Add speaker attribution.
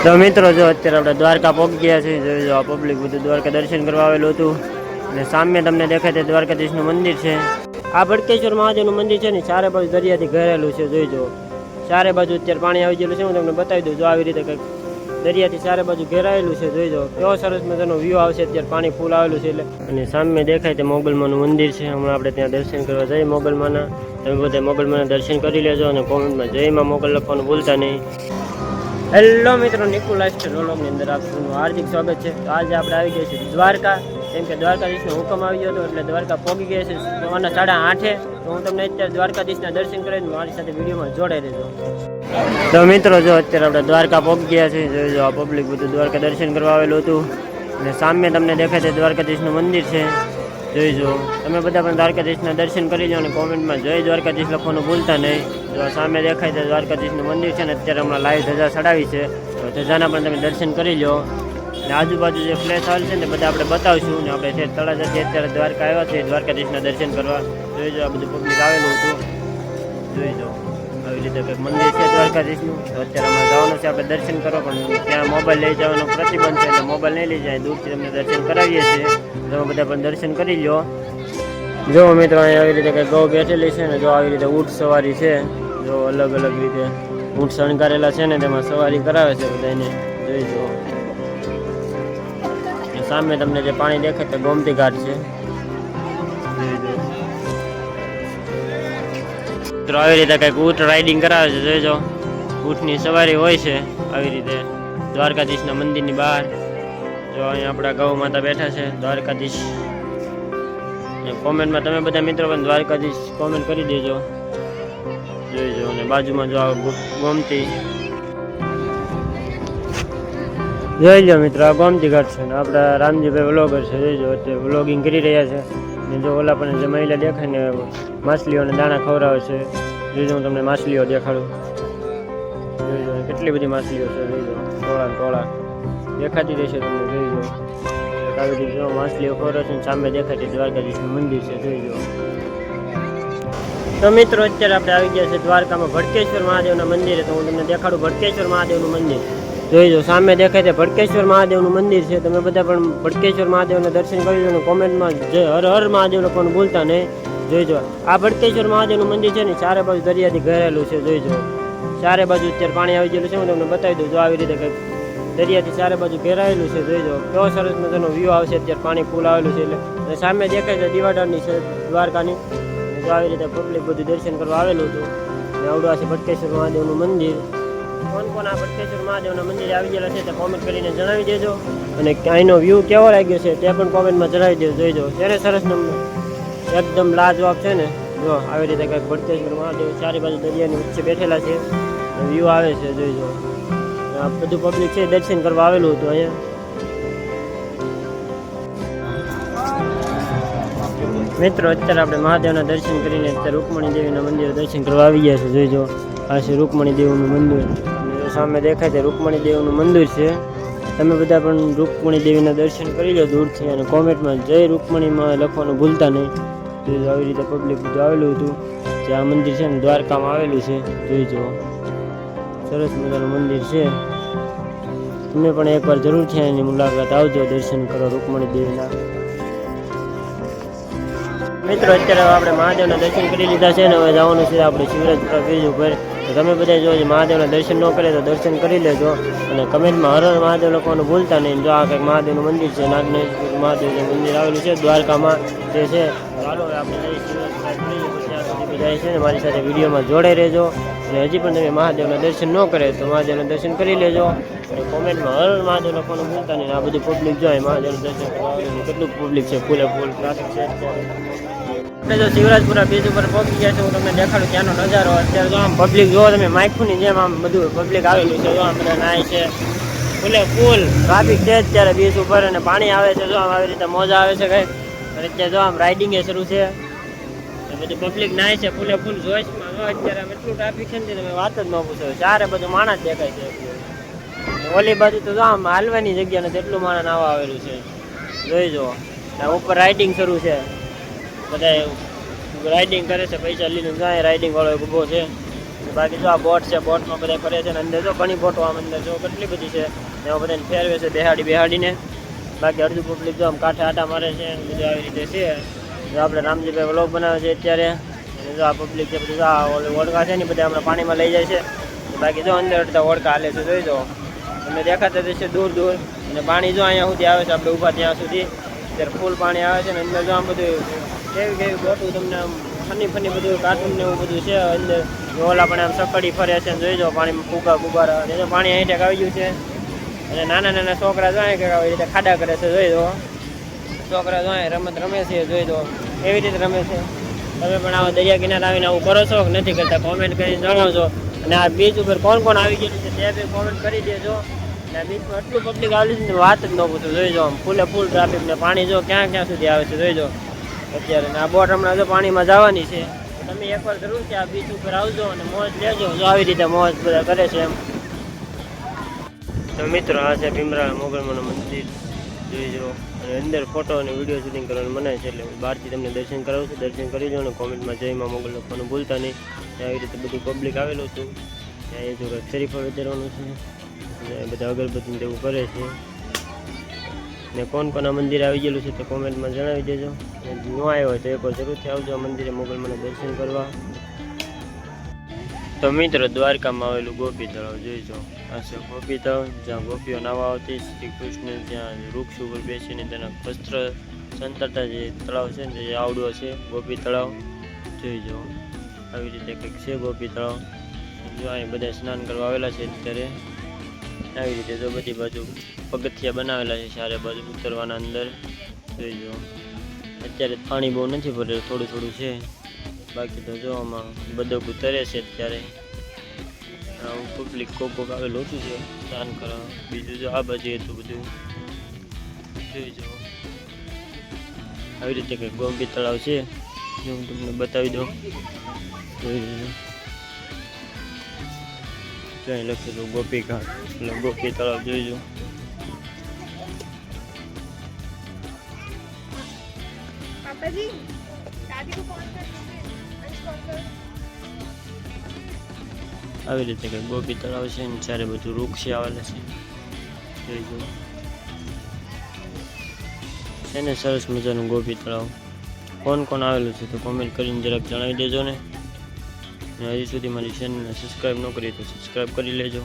Speaker 1: તો મિત્રો જો અત્યારે આપણે દ્વારકા પહોંચી ગયા છીએ. જોઈ જો આ પબ્લિક બધું દ્વારકા દર્શન કરવા આવેલું હતું. અને સામે તમને દેખાય તે દ્વારકાધીશનું મંદિર છે. આ ભડકેશ્વર મહાદેવનું મંદિર છે ને ચારે બાજુ દરિયાથી ઘેરેલું છે. જોઈ જો ચારે બાજુ અત્યારે પાણી આવી ગયેલું છે. હું તમને બતાવી દઉં. જો આવી રીતે કંઈક દરિયાથી ચારે બાજુ ઘેરાયેલું છે. જોઈ જો કેવો સરસ મજાનો વ્યૂ આવશે. અત્યારે પાણી ફૂલ આવેલું છે એટલે. અને સામે દેખાય તે મોગલમાનું મંદિર છે. હમણાં આપણે ત્યાં દર્શન કરવા જઈએ મોગલમાના. તમે બધા મોગલમાના દર્શન કરી લેજો અને કોમેન્ટમાં જયમાં મોગલ લખવાનું ભૂલતા નહીં. હેલો મિત્રો, નિકુલ લાઈફસ્ટાઈલ વ્લોગની અંદર આપનું હાર્દિક સ્વાગત છે. તો આજે આપણે આવી ગયા છીએ દ્વારકા. કેમ કે દ્વારકાધીશનો હુકમ આવી ગયો હતો એટલે દ્વારકા પહોંચી ગયા છે સવારના 8:30. તો હું તમને અત્યારે દ્વારકાધીશના દર્શન કરીને મારી સાથે વિડીયોમાં જોડાઈ રહેજો. તો મિત્રો જો અત્યારે આપણે દ્વારકા પહોંચી ગયા છીએ. જોઈ જો આ પબ્લિક બધું દ્વારકા દર્શન કરવા આવેલું હતું. અને સામે તમને દેખાય તે દ્વારકાધીશનું મંદિર છે. જોઈ જો તમે બધા પણ દ્વારકાધીશના દર્શન કરી લો અને કોમેન્ટમાં જય દ્વારકાધીશ લખવાનું ભૂલતા નહીં. જો સામે દેખાય છે દ્વારકાધીશનું મંદિર છે ને અત્યારે હમણાં લાઈવ ધજા ચડાવી છે. તો ધજાના પણ તમે દર્શન કરી લો. અને આજુબાજુ જે ફ્લેશ હાલ છે ને બધા આપણે બતાવશું. ને આપણે છે તળાજાથી અત્યારે દ્વારકા આવ્યા છે દ્વારકાધીશના દર્શન કરવા. જોઈ જો આ બધું પબ્લિક આવેલું હતું. જોઈ જો આવી રીતે કંઈક મંદિર છે દ્વારકાધીશનું. તો અત્યારે અમે જવાનું છે આપણે દર્શન કરવા. પણ ત્યાં મોબાઈલ લઈ જવાનો પ્રતિબંધ છે એટલે મોબાઈલ નહીં લઈ જાય. દૂરથી તમને દર્શન કરાવીએ છીએ. તમે બધા પણ દર્શન કરી લો. જો મિત્રો અહીંયા આવી રીતે કંઈક ગૌ બેઠેલી છે ને જો આવી રીતે ઊંટ સવારી છે. જો અલગ અલગ રીતે ઊંટ શણગારેલા છે ને તેમાં સવારી કરાવે છે બધાને. જોઈ જો સામે તમને જે પાણી દેખાય તે ગોમતી ઘાટ છે. મિત્રો આવી રીતે કંઈક ઊંટ રાઇડિંગ કરાવે છે. જોઈજો ઊંટની સવારી હોય છે આવી રીતે દ્વારકાધીશના મંદિરની બહાર. જો અહીંયા આપણા ગૌ માતા બેઠા છે દ્વારકાધીશ. કોમેન્ટમાં તમે બધા મિત્રો પણ દ્વારકાધીશ કોમેન્ટ કરી દેજો. જોઈજો અને બાજુમાં જો ગોમતી જોઈ લો મિત્રો આ ગોમતી ઘાટ છે ને આપણા રામજીભાઈ વ્લોગર છે. જોઈજો અત્યારે વ્લોગિંગ કરી રહ્યા છે. ને જો ઓલા પણ જે મહિલા દેખાય ને માછલીઓને દાણા ખવડાવે છે. જોઈજો હું તમને માછલીઓ દેખાડું. જોઈજો કેટલી બધી માછલીઓ છે. જોઈજો ટોળા દેખાતી રહેશે તમને. જોઈજો આવી રીતે માછલીઓ ખવડાવે છે. સામે દેખાય છે દ્વારકાધીશનું મંદિર છે. જોઈજો તો મિત્રો અત્યારે આપણે આવી ગયા છે દ્વારકામાં ભડકેશ્વર મહાદેવના મંદિરે. તો હું તમને દેખાડું ભડકેશ્વર મહાદેવનું મંદિર. જોઈજો સામે દેખાય છે ભડકેશ્વર મહાદેવનું મંદિર છે. તમે બધા પણ ભડકેશ્વર મહાદેવના દર્શન કરી લો અને કોમેન્ટમાં જય હર હર મહાદેવ લખવાનું ભૂલતા નહીં. જોઈજો આ ભડકેશ્વર મહાદેવનું મંદિર છે ને ચારે બાજુ દરિયાથી ઘેરેલું છે. જોઈજો ચારે બાજુ અત્યારે પાણી આવી ગયેલું છે. હું તમને બતાવી દઉં. જો આવી રીતે કંઈક દરિયાથી ચારે બાજુ ઘેરાયેલું છે. જોઈજો કેવો સરસ મજાનો વ્યૂ આવશે. અત્યારે પાણી ફૂલ આવેલું છે એટલે. અને સામે દેખાય છે દીવાડાની છે દ્વારકાની. જો આવી રીતે પબ્લિક બધું દર્શન કરવા આવેલું હતું. અને આવડું આ છે ભડકેશ્વર મહાદેવનું મંદિર. કોણ કોણ આ ભડકેશ્વર મહાદેવના મંદિરે આવી ગયેલા છે તે કોમેન્ટ કરીને જણાવી દેજો. અને અહીંનો વ્યૂ કેવો લાગ્યો છે તે પણ કોમેન્ટમાં જણાવી દેજો. જોઈજો ત્યારે સરસ નંબર એકદમ લાજવાબ છે ને. જો આવી રીતે કંઈક ભડકેશ્વર મહાદેવ ચારે બાજુ દરિયાની વચ્ચે બેઠેલા છે. વ્યૂ આવે છે. જોઈજો આ બધું પબ્લિક છે દર્શન કરવા આવેલું હતું અહીંયા. મિત્રો અત્યારે આપણે મહાદેવના દર્શન કરીને અત્યારે રૂકમણી દેવીના મંદિરે દર્શન કરવા આવી ગયા છે. જોઈજો આ છે રૂકમણી દેવીનું મંદિર. સામે દેખાય છે રૂકમણી દેવીનું મંદિર છે. તમે બધા પણ રૂકમણી દેવીના દર્શન કરી લો દૂરથી અને કોમેન્ટમાં જય રૂકમણીમાં લખવાનું ભૂલતા નહીં. જોઈજો આવી રીતે પબ્લિક બધું આવેલું હતું. જે આ મંદિર છે ને દ્વારકામાં આવેલું છે. જોઈજો સરસ મજાનું મંદિર છે. તમે પણ એકવાર જરૂરથી એની મુલાકાત આવજો દર્શન કરો રૂકમણી દેવીના. મિત્રો અત્યારે આપણે મહાદેવના દર્શન કરી લીધા છે ને હવે જવાનું છે આપણે શિવરાજપુરા બ્રિજ ઉપર. તમે બધા જો મહાદેવના દર્શન ન કરે તો દર્શન કરી લેજો અને કમેન્ટમાં હર હર મહાદેવ લખવાનું ભૂલતા નહીં. જો આ કંઈક મહાદેવનું મંદિર છે નાગનેશ્વર મહાદેવનું મંદિર આવેલું છે દ્વારકામાં તે છે. ચાલો આપણે શિવરાજપુરા બ્રિજ ઉપર ત્યાં સુધી બધા છે ને મારી સાથે વિડીયોમાં જોડાઈ રહેજો. અને હજી પણ તમે મહાદેવના દર્શન ન કરે તો મહાદેવના દર્શન કરી લેજો અને કોમેન્ટમાં હર મહાદેવ લખવાનું ભૂલતા નહીં. આ બધું પબ્લિક જોઈએ મહાદેવનું દર્શન કરવા કેટલું પબ્લિક છે. ફૂલે ફૂલ ટ્રાફિક છે. આપણે જો શિવરાજપુરા બીચ ઉપર પહોંચી ગયા છે. હું તમને દેખાડું ત્યાંનો નજારો. અત્યારે જો આમ પબ્લિક જોવો તમે માઇકુની જેમ આમ બધું પબ્લિક આવેલું છે. જો આમ બધા નાય છે. ફૂલે ફૂલ ટ્રાફિક છે અત્યારે બીચ ઉપર અને પાણી આવે છે. જો આમ આવી રીતે મોજા આવે છે કંઈ. અને અત્યારે જો આમ રાઇડિંગ એ શરૂ છે. બધું પબ્લિક નાય છે ફૂલે ફૂલ જોશમાં. જો અત્યારે આમ એટલું ટ્રાફિક છે ને તમે વાત જ ન પૂછો. ચારે બધું માણસ દેખાય છે. ઓલી બાજુ તો જો આમ હાલવાની જગ્યા નથી એટલું માણસ નાવા આવેલું છે. જોઈ જો ઉપર રાઇડિંગ શરૂ છે. બધા રાઇડિંગ કરે છે પૈસા લઈને. જાય રાઇડિંગ વાળો ઊભો છે. બાકી જો આ બોટ છે, બોટમાં બધા ફરે છે ને અંદર જો ઘણી બોટો આમ અંદર જો કેટલી બધી છે ને એમાં બધાને ફેરવે છે બેહાડીને. બાકી અડધું પબ્લિક જો આમ કાંઠે આટા મારે છે બધું આવી રીતે છે. જો આપણે રામજીભાઈ વ્લોગ બનાવે છે અત્યારે, અને જો આ પબ્લિક છે બધું આ ઓળખા છે ને બધા હમણાં પાણીમાં લઈ જાય છે. બાકી જો અંદર અડધા ઓળખા હાલે છે, જોઈ જો તમને દેખાતા જશે દૂર અને પાણી જો અહીંયા સુધી આવે છે, આપણે ઊભા ત્યાં સુધી ત્યારે ફૂલ પાણી આવે છે ને અંદર જો આમ બધું કેવી બોટું તમને આમ ફની બધું કાર્ટૂન ને એવું બધું છે અંદર. ઓલા પણ આમ સકડી ફરે છે, જોઈ જો પાણીમાં ફુગારા જો પાણી અહીં ટેક આવી ગયું છે. અને નાના છોકરા જો અહીં આવી રીતે ખાડા કરે છે, જોઈ દો છોકરા જો અહીં રમત રમે છે, જોઈ દો એવી રીતે રમે છે. તમે પણ આવા દરિયા કિનારે આવીને આવું કરો છો કે નથી કરતા કોમેન્ટ કરીને જણાવજો. અને આ બીચ ઉપર કોણ આવી ગયેલું છે તે બી કોમેન્ટ કરી દેજો. અને આ બીચમાં એટલું પબ્લિક આવેલી છે ને વાત જ ન પૂછો, જોઈ જો આમ ફૂલ ટ્રાફિક ને પાણી જો ક્યાં સુધી આવે છે, જોઈ જો અત્યારે. ને આ બોટ હમણાં જો પાણીમાં જવાની છે, તમે એકવાર જરૂર છે આ બીચ ઉપર આવજો અને મોજ લેજો. જો આવી રીતે મોજ બધા કરે છે એમ. તો મિત્રો આ છે ભીમરાણા મોગલમાનું મંદિર, જોઈ જો. અને અંદર ફોટો અને વિડીયો શૂટિંગ કરવાનું મનાય છે, એટલે હું બહારથી તમને દર્શન કરાવું છું. દર્શન કરી લો અને કોમેન્ટમાં જય માં મોગલ લખવાનું ભૂલતા નહીં. આવી રીતે બધું પબ્લિક આવેલું હતું. ત્યાં એ જો કંઈક શરીફા વિચારવાનું છે, અને બધા અગરબત્તી એવું કરે છે. ને કોણ આ મંદિર આવી ગયેલું છે તો કોમેન્ટમાં જણાવી દેજો. ન આવ્યો હોય તો એકવાર જરૂરથી આવજો આ મંદિરે મોગલમાના દર્શન કરવા. તો મિત્રો દ્વારકામાં આવેલું ગોપી તળાવ જોઈજો. આ છે ગોપી તળાવ, જ્યાં ગોપીઓ નાવા આવતી. શ્રી કૃષ્ણ ત્યાં વૃક્ષ ઉપર બેસીને તેના વસ્ત્ર સંતરતા જે તળાવ છે ને જે આવડો છે ગોપી તળાવ, જોઈજો. આવી રીતે કંઈક છે ગોપી તળાવ. જો અહીં બધા સ્નાન કરવા આવેલા છે અત્યારે. આવી રીતે જો બધી બાજુ પગથિયા બનાવેલા છે ચારે બાજુ ઉતરવાના અંદર, જોઈજો. અત્યારે પાણી બહુ નથી ભરેલું, થોડું છે. બાકી તો જો આમાં બદક ઉતરે છે અત્યારે. પબ્લિક કોક આવેલું ઓછું છે સ્નાન કરવા. બીજું જો આ બાજુ હતું બધું, જોઈજો. આવી રીતે કંઈક ગોપી તળાવ છે, જો હું તમને બતાવી દઉં. ત્યાં લખેલું ગોપી ઘાટ એટલે ગોપી તળાવ, જોઈજો. આવી રીતે કંઈક ગોપી તળાવ છે ને ચારે બધું વૃક્ષ આવેલા છે, જોઈજો. છે ને સરસ મજાનું ગોપી તળાવ. કોણ આવેલું છે તો કોમેન્ટ કરીને જરાક જણાવી દેજો ને. હજી સુધી મારી ચેનલને સબસ્ક્રાઈબ ન કરી તો સબસ્ક્રાઈબ કરી લેજો.